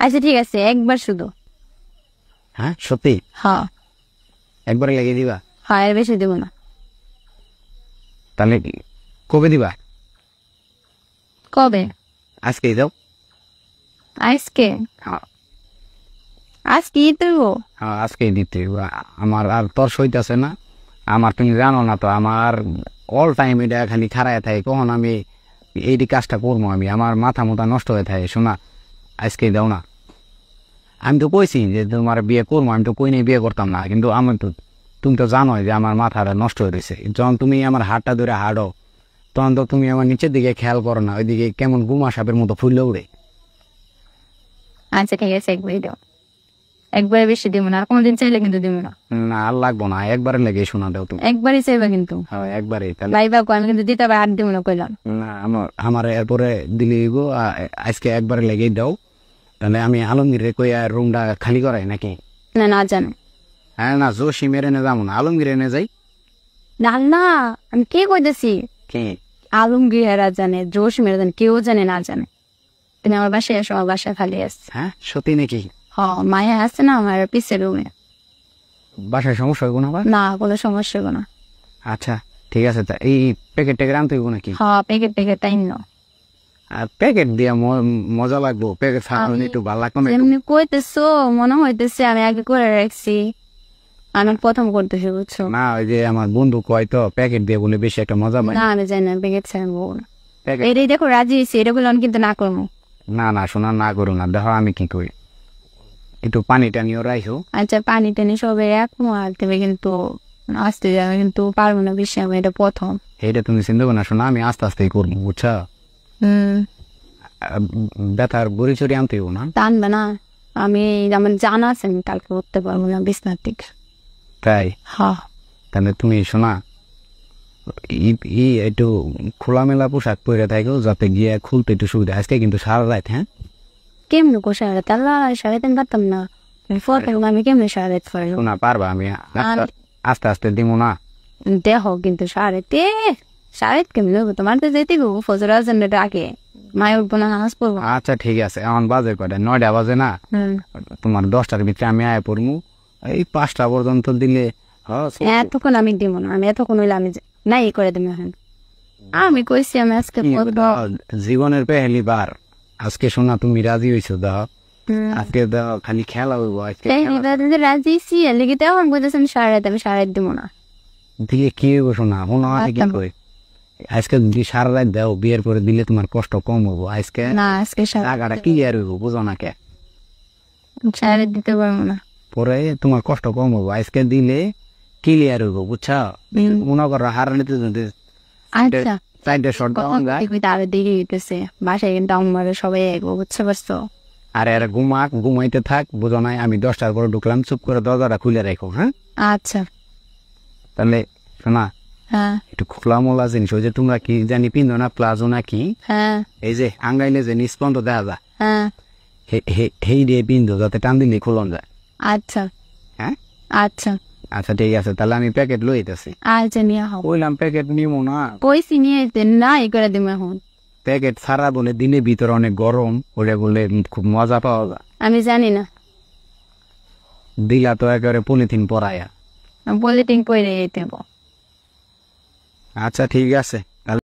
আচ্ছা ঠিক আছে, একবার শুধু। হ্যাঁ সত্যি? হ্যাঁ একবারে লাগিয়ে দিবা? হ্যাঁ, এর বেশি দেবো না। তাহলে কবে দিবা? কবে? আজকেই দাও। আজকে? হ্যাঁ আজকে দেবো? হ্যাঁ আজকেই দিতে হইব। আমার আর তোর সইতেছে না। আমার তুমি জানো না তো, আমার অল টাইম এটা খালি খারায় থাকে, কখন আমি এই কাজটা করবো, আমি আমার মাথা মোথা নষ্ট হয়ে থাকে। শোনা, আজকেই দাও না। আমি তো কইছি যে তোমার বিয়ে করবো, আমি তো কই নাই বিয়ে করতাম না, কিন্তু আমি তো, তুমি তো জানোই যে আমার মাথাটা নষ্ট হয়ে রয়েছে। যখন তুমি আমার হাতটা ধরে হাঁটো, তখন তো তুমি আমার নিচের দিকে খেয়াল করো না, ওইদিকে কেমন গুমা সাপের মতো ফুললে উড়ে। আচ্ছা ঠিক আছে, একবারই দাও। একবারে বেশি দিব না, আর কোনোদিন চাইলে কিন্তু দিব না। না আর লাগবো না, একবারে লেগে শোনা দাও তুমি। একবারই চাইবা কিন্তু। হ্যাঁ একবারে। তাহলে ভাইবা আমি কিন্তু দিতে পারি, আর দিব না কইলাম। না, আমার এরপরে দিলে আজকে একবারে লেগেই দাও। তাহলে আমি আলমগীরে কই রুমটা খালি করাই নাকি? না না জানো হ্যাঁ না, জসিমের এনে যাবো না, আলমগীর এনে যাই। না না, আমি কে কইতেছি? কি? আলমগীর হেরা জানে, জোশ মেরে জানে, কেউ জানে না জানে। তুমি আমার বাসায় এসো, আমার বাসায় খালি আছে। হ্যাঁ সত্যি নাকি? হ, মায়া আছে না আমার পিছের রুমে। বাসায় সমস্যা হইব না? না, কোনো সমস্যা হবে না। আচ্ছা ঠিক আছে। তা এই প্যাকেট ট্যাকেট আনতে হইব নাকি? হ, প্যাকেট প্যাকেট তাই না। আর প্যাকেট দিয়া মজা লাগবো, প্যাকেট ছাড়া একটু ভালো লাগতো না? এমনি কইতেছো, মনে হইতেছে আমি আগে করে রাখছি, আমি প্রথম করতেছি বুঝছো। না ওই যে আমার বন্ধু কয় তো প্যাকেট দিয়ে বলে বেশি একটা মজা পাই না আমি জানি না, প্যাকেট ছাড়বো না। প্যাকেট। এটাই দেখো রাজি হয়েছি, এটা বলে আমি কিন্তু না করবো। না না শোনা, না করো না, দেখো আমি কি করি। একটু পানি টানিও রাখো। আচ্ছা পানি টানি সবে রাখবো, আর তবে কিন্তু আসতে যাবে কিন্তু পারবো না বেশি, আমি এটা প্রথম। এইটা তুমি চিন্তা করো না, শোনা আমি আস্তে আস্তেই করবো বুঝছো। হম। ব্যথার বড়ি চড়ি আনতে হইব না? টানবে না, আমি আমার জানা আছে আমি কালকে উঠতে পারবো না বিছনার থেকে। তাই? হ্যাঁ। তাহলে তুমি শোনা একটু খোলামেলা পোশাক পরে থাকো, যাতে গিয়ে খুলতে একটু সুবিধা। আজকে কিন্তু সারা রাত। হ্যাঁ কেমনে কো সারা রাত? আল্লাহ, সারা দিন পারতাম না। আমি কেমনে সারা রাত পারবো? শোনা পারবা? আমি আস্তে আস্তে দিব না। দেহ কিন্তু সাড়েতে, সাড়ে কেমন দেবো? তোমার তো যেতে গো ফজর আজানের আগে, মায় উঠবো না, নামাজ পড়বো। আচ্ছা ঠিক আছে, এখন বাজে কয়টা? 9টা বাজে না? তোমার 10টার ভিতরে আমি আয় পড়বো। এই 5টা পর্যন্ত দিলে এতক্ষণ আমি দিব না, আমি এতক্ষণ হইলে আমি নাই করে দেবো এখন। আমি কইছি আমি আজকে জীবনের পেহেলি বার। আজকে শোনা তুমি রাজি হয়েছো, দাও আজকে দাও, খালি খেলা হইব আজকে। রাজি ছি লেগে তখন বলতেছি আমি সারা রাত, আমি সারা রাত দিব না। দিলে কি হইব শোনা? মনে হয় কি কই, আজকে যদি সারা রাত দাও, বিয়ের পরে দিলে তোমার কষ্ট কম হবো। আজকে না, আজকে টাকাটা ক্লিয়ার হইব, বুঝো না কে? সারা রাত দিতে পারবো না, পরে তোমার কষ্ট কম হবো। আজকে দিলে ক্লিয়ার হইব বুঝছো। মনে করো হারানিতে যদি আচ্ছা 4টা শট ডাউন যায়, আরো দেরি হইতেছে, বাসায় কিন্তু আমার সবাই একবো, বুঝতে পারছো? আর এরা ঘুমাইতে থাক, বুঝো নাই? আমি 10টার পরে ঢুকলাম, চুপ করে দরজাটা খুলে রাখো। হ্যাঁ আচ্ছা। তাহলে শোনা, হ্যাঁ একটু খোলা মোলা জিনিস, ওই যে তোমরা কি জানি পিন্ধো না, প্লাজো নাকি, হ্যাঁ এই যে আঙ্গাইলে যে নিস্পন্দ দেখা যায়, হ্যাঁ। হেই দিয়ে পিন্ধো, যাতে টান দিলে খুলন যায়। আচ্ছা হ্যাঁ আচ্ছা আচ্ছা ঠিক আছে, তাহলে আমি প্যাকেট লইতেছি। আচ্ছা নিয়ে হও। কইলাম প্যাকেট নিবো না। কইছি নিয়ে যেতে, না ই করে দিব এখন। প্যাকেট ছাড়া বলে দিনের ভিতরে অনেক গরম, ওটা বলে খুব মজা পাওয়া যায়। আমি জানি না, দিলা তো একেবারে পলিথিন পরায়া। আমি পলিটিং করে যেতে। আচ্ছা ঠিক আছে।